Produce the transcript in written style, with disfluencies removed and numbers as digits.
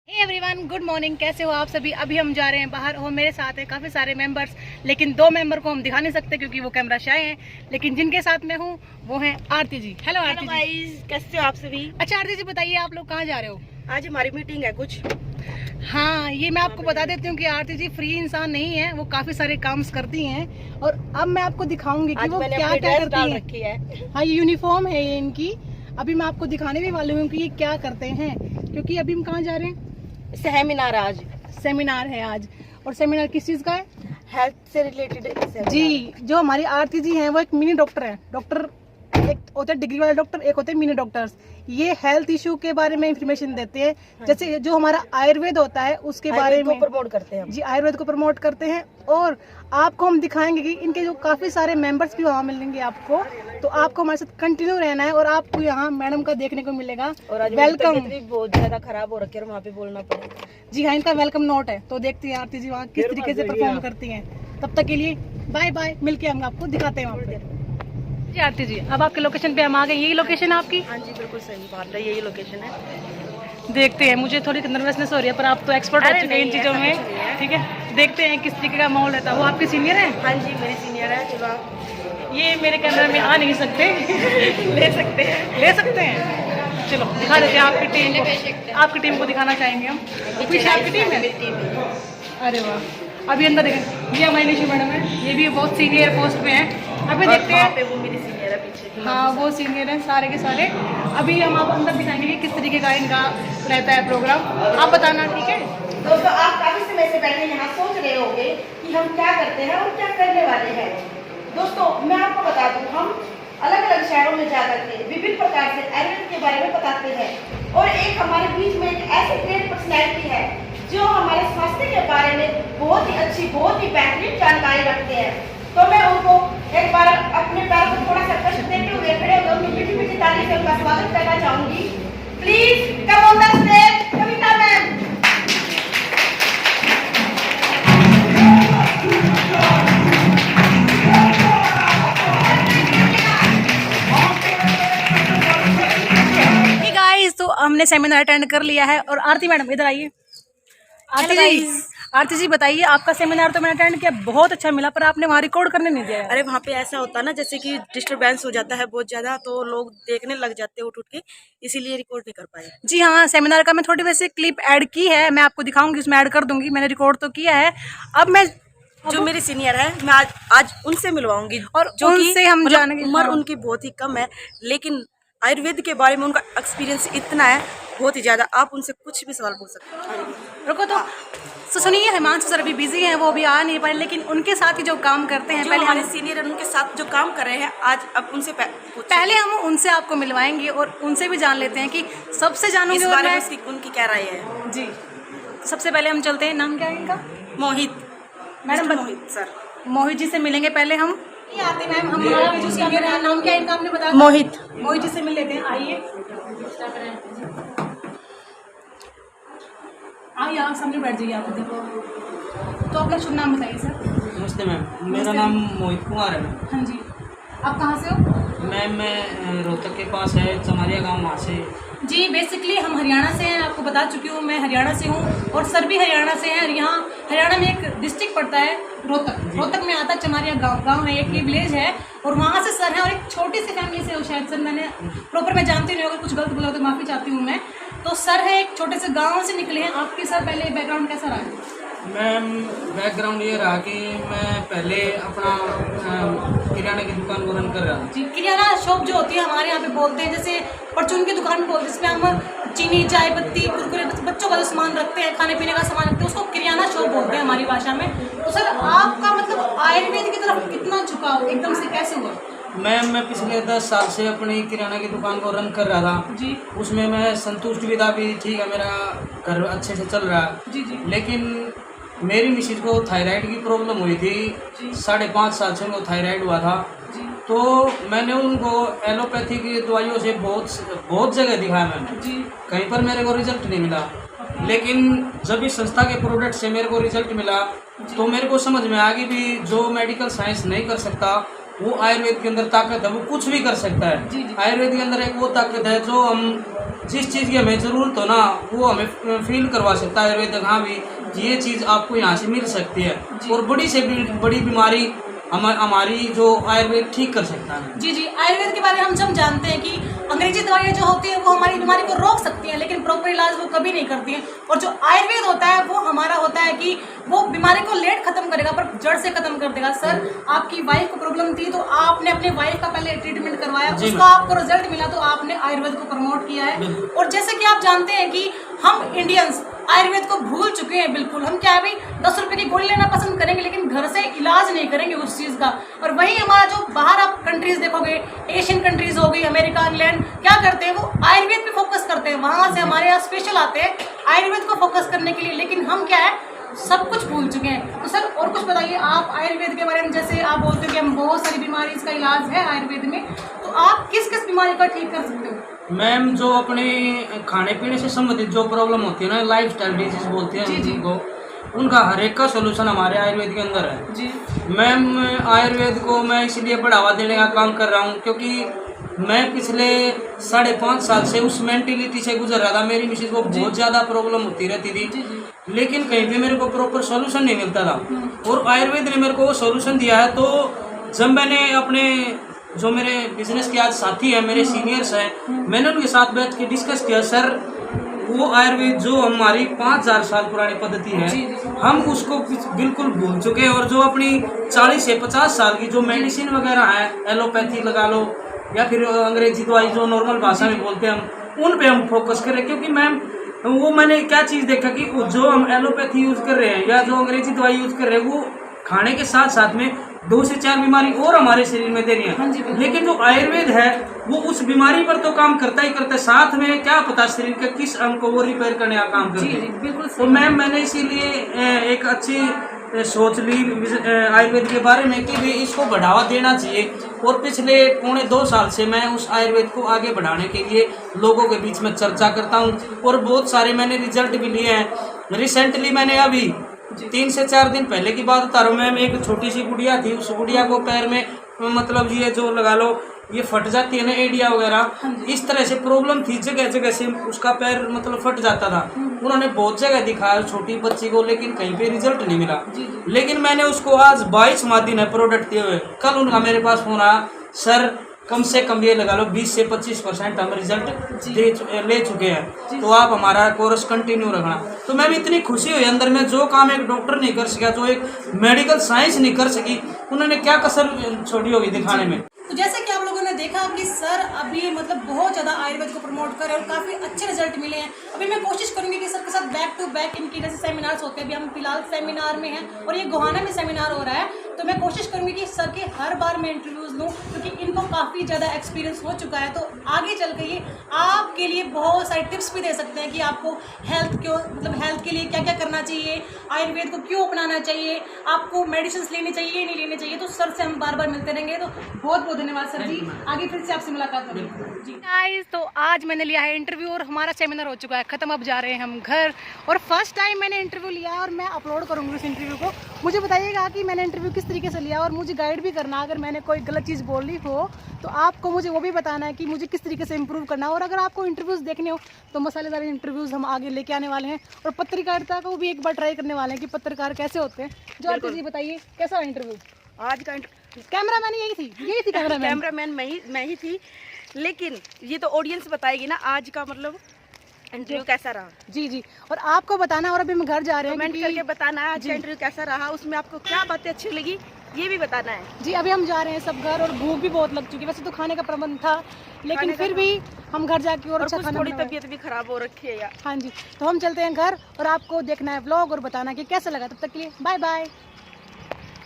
Hey everyone, good morning. कैसे हो आप सभी? अभी हम जा रहे हैं बाहर और मेरे साथ है काफ़ी सारे मेंबर्स, लेकिन दो मेंबर को हम दिखा नहीं सकते क्योंकि वो कैमरा शाय हैं। लेकिन जिनके साथ मैं हूँ वो हैं आरती जी। हेलो आरती जी। गाइस, कैसे हो आप सभी? अच्छा आरती जी, बताइए आप लोग कहाँ जा रहे हो? आज हमारी मीटिंग है कुछ। हाँ, ये मैं आपको बता देती हूँ कि आरती जी फ्री इंसान नहीं है, वो काफ़ी सारे काम करती हैं और अब मैं आपको दिखाऊंगी कि वो क्या क्या करती हैं। हाँ, ये यूनिफॉर्म है ये इनकी। अभी मैं आपको दिखाने भी वाली हूँ कि ये क्या करते हैं, क्योंकि अभी हम कहाँ जा रहे हैं? सेमिनार। आज सेमिनार है आज। और सेमिनार किस चीज का है? हेल्थ से रिलेटेड। जी, जो हमारी आरती जी हैं वो एक मिनी डॉक्टर है। डॉक्टर एक होते हैं डिग्री वाले डॉक्टर, एक होते हैं मिनी डॉक्टर्स। ये हेल्थ इशू के बारे में इंफॉर्मेशन देते हैं। जैसे जो हमारा आयुर्वेद होता है उसके बारे में प्रमोट करते हैं। जी, आयुर्वेद को प्रमोट करते हैं। और आपको हम दिखाएंगे कि इनके जो काफी सारे मेंबर्स भी वहाँ मिलेंगे आपको, तो आपको हमारे साथ कंटिन्यू रहना है और आपको यहाँ मैडम का देखने को मिलेगा। और आज वेलकम। बहुत ज्यादा खराब हो रखी है, वहाँ पे बोलना पड़ेगा। जी हाँ, इनका वेलकम नोट है, तो देखते हैं आरती जी वहाँ किस तरीके से परफॉर्म करती हैं। तब तक के लिए बाय बाय, मिलके हम आपको दिखाते हैं वहाँ पे। जी आरती जी, अब आपके लोकेशन पे हम आ गए। यही लोकेशन है आपकी? हाँ जी, बिल्कुल सही बात है, यही लोकेशन है। देखते हैं, मुझे थोड़ी नर्वसनेस हो रही है पर आप तो एक्सपर्ट हो चुके हैं इन चीज़ों में। ठीक है, देखते हैं किस तरीके का माहौल रहता है। वो आपके सीनियर है? हाँ जी, मेरे सीनियर है। चलो, ये मेरे कैमरे में आ नहीं सकते। ले सकते हैं। ले सकते हैं, चलो दिखा देते हैं आपकी टीम को। आपकी टीम को दिखाना चाहेंगे हम। पीछे आपकी टीम है? अरे वाह। अभी अंदर देखें, ये हमारी निशु मैडम है, ये भी बहुत सीनियर पोस्ट पे है। अभी देखते हैं। वो मेरी सीनियर है पीछे। हाँ, वो सीनियर हैं सारे के सारे। अभी हम आप अंदर दिखाएंगे कि किस तरीके का इनका रहता है प्रोग्राम, आप बताना। ठीक है दोस्तों, आप काफी समय से बैठे यहाँ सोच रहे होंगे कि हम क्या करते हैं और क्या करने वाले हैं। दोस्तों, मैं आपको बता दूं, हम अलग अलग शहरों में जा करके विभिन्न प्रकार से आयुर्वेद के बारे में बताते हैं। और एक हमारे बीच में एक ऐसी ग्रेट पर्सनैलिटी है जो हमारे स्वास्थ्य के बारे में बहुत ही अच्छी, बहुत ही बेहतरीन जानकारी रखते हैं। तो मैं उनको एक बार अपने पैरों को थोड़ा सा कष्ट देते हुए खड़े होकर उनकी मीठी मीठी ताली से उनका स्वागत करना चाहूंगी। Please come on the stage, Kavita ma'am. तो हमने सेमिनार अटेंड कर लिया है। और आरती मैडम इधर आइए। आरती जी बताइए, आपका सेमिनार तो मैंने अटेंड किया, बहुत अच्छा मिला, पर आपने वहाँ रिकॉर्ड करने नहीं दिया है। अरे वहाँ पे ऐसा होता है ना, जैसे कि डिस्टरबेंस हो जाता है बहुत ज्यादा, तो लोग देखने लग जाते हैं उठ के, इसीलिए रिकॉर्ड नहीं कर पाए। जी हाँ, सेमिनार का मैं थोड़ी वैसे क्लिप ऐड की है, मैं आपको दिखाऊंगी, उसमें ऐड कर दूंगी। मैंने रिकॉर्ड तो किया है। अब मैं जो मेरी सीनियर है, मैं आज उनसे मिलवाऊंगी। और जो उनसे हम जानेंगे। उम्र उनकी बहुत ही कम है, लेकिन आयुर्वेद के बारे में उनका एक्सपीरियंस इतना है, बहुत ही ज्यादा। आप उनसे कुछ भी सवाल पूछ सकते हैं। रुको तो सुनिए, हिमांशु सर अभी बिजी हैं, वो अभी आ नहीं पाए, लेकिन उनके साथ ही जो काम करते हैं, पहले हमारे सीनियर उनके साथ जो काम कर रहे हैं आज, अब उनसे पहले हम उनसे आपको मिलवाएंगे और उनसे भी जान लेते हैं कि सबसे जानूंगी इस बारे में उनकी क्या राय है। जी, सबसे पहले हम चलते हैं। नाम क्या है इनका? मोहित मैडम। मोहित सर। मोहित जी से मिलेंगे पहले हम। आते मैम, हमारा जो सीनियर है, नाम क्या है इनका आपने बताया? मोहित। मोहित जी से मिल लेते हैं, आइए आइए, आप सामने बैठ जाइए। आप देखो तो अपना शुभ नाम बताइए सर। नमस्ते मैम, मेरा नाम मोहित कुमार है। हाँ जी, आप कहाँ से हो? मैं रोहतक के पास है चमारिया गांव, वहाँ से। जी, बेसिकली हम हरियाणा से हैं, आपको बता चुकी हूँ, मैं हरियाणा से हूँ और सर भी हरियाणा से हैं। यहाँ हरियाणा में एक डिस्ट्रिक्ट पड़ता है रोहतक, रोहतक में आता है चमारिया गांव है, एक विलेज है, और वहाँ से सर है। और एक छोटी सी फैमिली से हो शायद सर, मैंने प्रॉपर मैं जानती नहीं, अगर कुछ गलत बोला तो माफ़ी चाहती हूँ मैं। तो सर है एक छोटे से गाँव से निकले हैं। आपके सर पहले बैकग्राउंड कैसा रहा है? मैम, बैकग्राउंड ये रहा कि मैं पहले अपना किराना की दुकान को रन कर रहा था। जी, किराना शॉप जो होती है हमारे यहाँ पे बोलते हैं, जैसे परचून की दुकान में बोलते हैं, जिसमें हम चीनी, चाय पत्ती, कुरकुरे, बच्चों का जो सामान रखते हैं, खाने पीने का सामान रखते हैं, उसको किराना शॉप बोलते हैं हमारी भाषा में। तो सर आपका मतलब आयुर्वेद की तरफ कितना झुकाव एकदम से कैसे हुआ? मैम, मैं पिछले 10 साल से अपनी किराना की दुकान को रन कर रहा था जी। उसमें मैं संतुष्ट भी था, भी ठीक है, मेरा घर अच्छे से चल रहा है। जी जी। लेकिन मेरी मिसेज को थायराइड की प्रॉब्लम हुई थी। 5.5 साल से उनको थायराइड हुआ था। जी। तो मैंने उनको एलोपैथी की दवाइयों से बहुत जगह दिखाया मैंने जी। कहीं पर मेरे को रिजल्ट नहीं मिला। लेकिन जब इस संस्था के प्रोडक्ट से मेरे को रिजल्ट मिला तो मेरे को समझ में आ गई भी जो मेडिकल साइंस नहीं कर सकता वो आयुर्वेद के अंदर ताकत है, वो कुछ भी कर सकता है। जी जी। आयुर्वेद के अंदर एक वो ताकत है जो हम जिस चीज़ की हमें ज़रूरत हो ना वो हमें फील करवा सकता है आयुर्वेद। हाँ भी ये चीज़ आपको यहाँ से मिल सकती है और बड़ी से बड़ी बीमारी हमारी जो आयुर्वेद ठीक कर सकता है। जी जी, आयुर्वेद के बारे में हम जब जानते हैं कि अंग्रेजी दवाइयाँ जो होती है वो हमारी बीमारी को रोक सकती हैं, लेकिन प्रॉपर इलाज वो कभी नहीं करती हैं। और जो आयुर्वेद होता है वो हमारा होता है कि वो बीमारी को लेट खत्म करेगा पर जड़ से खत्म कर देगा। सर, आपकी वाइफ को प्रॉब्लम थी तो आपने अपने वाइफ का पहले ट्रीटमेंट करवाया, उसका आपको रिजल्ट मिला तो आपने आयुर्वेद को प्रमोट किया है। और जैसे कि आप जानते हैं कि हम इंडियंस आयुर्वेद को भूल चुके हैं बिल्कुल। हम क्या है भाई 10 रुपए की गोली लेना पसंद करेंगे लेकिन घर से इलाज नहीं करेंगे उस चीज़ का। और वही हमारा जो बाहर आप कंट्रीज देखोगे, एशियन कंट्रीज हो गई, अमेरिका, इंग्लैंड, क्या करते हैं वो आयुर्वेद पे फोकस करते हैं। वहाँ से हमारे यहाँ स्पेशल आते हैं आयुर्वेद को फोकस करने के लिए, लेकिन हम क्या है सब कुछ भूल चुके हैं। तो सर और कुछ बताइए आप आयुर्वेद के बारे में। जैसे आप बोलते हो कि हम बहुत सारी बीमारी इसका इलाज है आयुर्वेद में, तो आप किस किस बीमारी का ठीक कर सकते हो? मैम जो अपने खाने पीने से संबंधित जो प्रॉब्लम होती है ना, लाइफ स्टाइल डिजीज बोलते हैं उनको, उनका हर एक का सोल्यूशन हमारे आयुर्वेद के अंदर है। जी मैम आयुर्वेद को मैं इसलिए बढ़ावा देने का काम कर रहा हूँ क्योंकि मैं पिछले 5.5 साल से उस मेंटेलिटी से गुजर रहा था। मेरी मिसेज को बहुत ज़्यादा प्रॉब्लम होती रहती थी लेकिन कहीं भी मेरे को प्रॉपर सोल्यूशन नहीं मिलता था और आयुर्वेद ने मेरे को वो सोल्यूशन दिया है। तो जब मैंने अपने जो मेरे बिजनेस के आज साथी हैं, मेरे सीनियर्स हैं, मैंने उनके साथ बैठ के डिस्कस किया, सर वो आयुर्वेद जो हमारी 5000 साल पुरानी पद्धति है हम उसको बिल्कुल भूल चुके हैं। और जो अपनी 40 से 50 साल की जो मेडिसिन वगैरह है, एलोपैथी लगा लो या फिर अंग्रेजी दवाई जो नॉर्मल भाषा में बोलते हैं हम, उन पे हम फोकस करें। क्योंकि मैम वो मैंने क्या चीज़ देखा कि जो हम एलोपैथी यूज़ कर रहे हैं या जो अंग्रेजी दवाई यूज़ कर रहे हैं वो खाने के साथ साथ में 2 से 4 बीमारी और हमारे शरीर में दे रही है। लेकिन जो आयुर्वेद है वो उस बीमारी पर तो काम करता ही करता है, साथ में क्या पता शरीर के किस अंग को वो रिपेयर करने का काम करते हैं। बिल्कुल। तो मैम मैंने इसीलिए एक अच्छी सोच ली आयुर्वेद के बारे में कि भी इसको बढ़ावा देना चाहिए। और पिछले 2.25 साल से मैं उस आयुर्वेद को आगे बढ़ाने के लिए लोगों के बीच में चर्चा करता हूँ और बहुत सारे मैंने रिजल्ट भी लिए हैं। रिसेंटली मैंने अभी 3 से 4 दिन पहले की बात बता रहा हूँ मैम, एक छोटी सी गुड़िया थी, उस गुड़िया को पैर में मतलब ये जो लगा लो ये फट जाती है ना एडिया वगैरह, इस तरह से प्रॉब्लम थी, जगह जगह से उसका पैर मतलब फट जाता था। उन्होंने बहुत जगह दिखाया छोटी बच्ची को लेकिन कहीं पे रिजल्ट नहीं मिला। लेकिन मैंने उसको आज 22वां दिन है प्रोडक्ट दिए हुए, कल उनका मेरे पास फोन आया, सर कम से कम ये लगा लो 20 से 25% हम रिजल्ट ले चुके हैं, तो आप हमारा कोर्स कंटिन्यू रखना। तो मैम इतनी खुशी हुई अंदर में, जो काम एक डॉक्टर नहीं कर सका, जो एक मेडिकल साइंस नहीं कर सकी, उन्होंने क्या कसर छोड़ी होगी दिखाने में। तो जैसे कि आप लोगों ने देखा कि सर अभी मतलब बहुत ज़्यादा आयुर्वेद को प्रमोट कर रहे हैं और काफ़ी अच्छे रिजल्ट मिले हैं। अभी मैं कोशिश करूंगी कि सर के साथ बैक टू बैक इनकी जैसे सेमिनार्स होते हैं, अभी हम फिलहाल सेमिनार में हैं और ये गोहाना में सेमिनार हो रहा है, तो मैं कोशिश करूंगी कि सर के हर बार मैं इंटरव्यूज़ लूँ क्योंकि इनको काफ़ी ज़्यादा एक्सपीरियंस हो चुका है। तो आगे चल के ये आपके लिए बहुत सारे टिप्स भी दे सकते हैं कि आपको हेल्थ के लिए क्या क्या करना चाहिए, आयुर्वेद को क्यों अपनाना चाहिए, आपको मेडिसिन लेनी चाहिए नहीं लेनी चाहिए। तो सर से हम बार बार मिलते रहेंगे। तो बहुत बहुत धन्यवाद सर जी, आगे फिर से आपसे मुलाकात होगी जी। गाइस, तो आज मैंने लिया है इंटरव्यू और हमारा सेमिनार हो चुका है खत्म, अब जा रहे हैं हम घर। और फर्स्ट टाइम मैंने इंटरव्यू लिया और मैं अपलोड करूँगी उस इंटरव्यू को। मुझे बताइएगा कि मैंने इंटरव्यू किस तरीके से लिया और मुझे गाइड भी करना, अगर मैंने कोई गलत चीज़ बोली हो तो आपको मुझे वो भी बताना है कि मुझे किस तरीके से इम्प्रूव करना है। और अगर आपको इंटरव्यूज़ देखने हो तो मसालेदार इंटरव्यूज़ हम आगे लेके आने वाले हैं और पत्रकारिता को भी एक बार ट्राई करने वाले हैं कि पत्रकार कैसे होते हैं। जो आरती जी बताइए कैसा इंटरव्यू? आज का कैमरामैन यही थी कैमरामैन मैं ही थी, लेकिन ये तो ऑडियंस बताएगी ना आज का मतलब इंटरव्यू कैसा रहा। जी जी, और आपको बताना, और अभी हम घर जा रहे हैं, कमेंट करके बताना आज का इंटरव्यू कैसा रहा, उसमें आपको क्या बातें अच्छी लगी ये भी बताना है जी। अभी हम जा रहे हैं सब घर और भूख भी बहुत लग चुकी है, वैसे तो खाने का प्रबंध था लेकिन फिर भी हम घर जाके और अच्छा खाना, थोड़ी तबीयत भी खराब हो रखी है यार। हाँ जी, तो हम चलते हैं घर और आपको देखना है व्लॉग और बताना कि कैसा लगा। तब तक के लिए बाय बाय।